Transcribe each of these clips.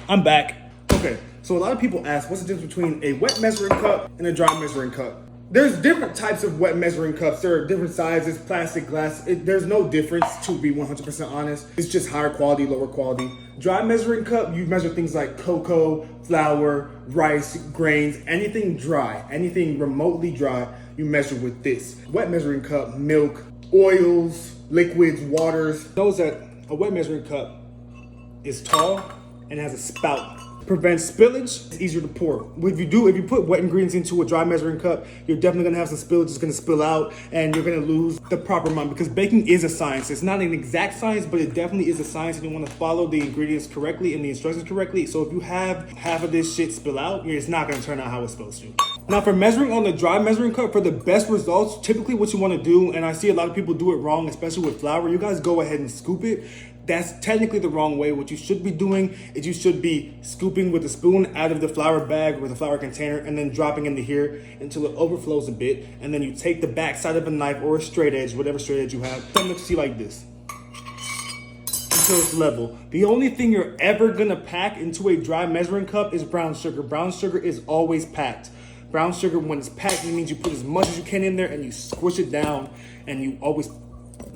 I'm back. Okay, so a lot of people ask, what's the difference between a wet measuring cup and a dry measuring cup? There's different types of wet measuring cups. There are different sizes, plastic, glass. There's no difference, to be 100% honest. It's just higher quality, lower quality. Dry measuring cup, you measure things like cocoa, flour, rice, grains, anything dry, anything remotely dry, you measure with this. Wet measuring cup, milk, oils, liquids, waters. Knows that a wet measuring cup is tall and has a spout. Prevents spillage, it's easier to pour. If you put wet ingredients into a dry measuring cup, you're definitely gonna have some spillage, it's gonna spill out, and you're gonna lose the proper amount, because baking is a science. It's not an exact science, but it definitely is a science, and you wanna follow the ingredients correctly and the instructions correctly. So if you have half of this shit spill out, it's not gonna turn out how it's supposed to. Now for measuring on the dry measuring cup, for the best results, typically what you wanna do, and I see a lot of people do it wrong, especially with flour, you guys go ahead and scoop it. That's technically the wrong way. What you should be doing is you should be scooping with a spoon out of the flour bag or the flour container and then dropping into here until it overflows a bit. And then you take the back side of a knife or a straight edge, whatever straight edge you have, something to see like this, until it's level. The only thing you're ever gonna pack into a dry measuring cup is brown sugar. Brown sugar is always packed. Brown sugar, when it's packed, it means you put as much as you can in there and you squish it down, and you always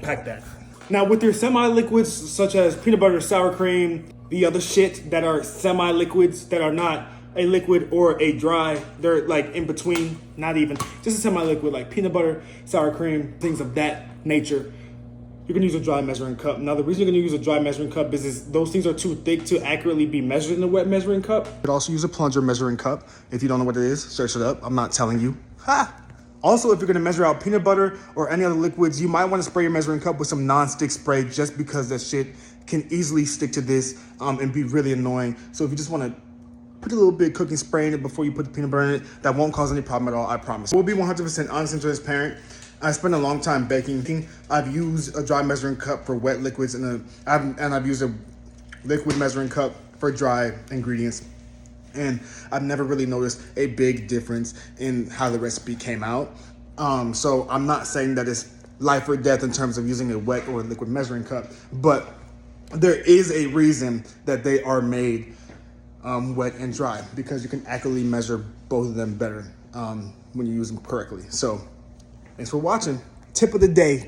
pack that. Now with your semi-liquids, such as peanut butter, sour cream, the other shit that are semi-liquids that are not a liquid or a dry, they're like in between, not even, just a semi-liquid like peanut butter, sour cream, things of that nature, you're gonna use a dry measuring cup. Now the reason you're gonna use a dry measuring cup is those things are too thick to accurately be measured in a wet measuring cup. You could also use a plunger measuring cup. If you don't know what it is, search it up. I'm not telling you. Ha! Also, if you're gonna measure out peanut butter or any other liquids, you might wanna spray your measuring cup with some non-stick spray, just because that shit can easily stick to this and be really annoying. So if you just wanna put a little bit of cooking spray in it before you put the peanut butter in it, that won't cause any problem at all, I promise. We'll be 100% honest and transparent. I spent a long time baking. I've used a dry measuring cup for wet liquids and I've used a liquid measuring cup for dry ingredients. And I've never really noticed a big difference in how the recipe came out. So I'm not saying that it's life or death in terms of using a wet or a liquid measuring cup, but there is a reason that they are made wet and dry, because you can accurately measure both of them better when you use them correctly. So thanks for watching. Tip of the day.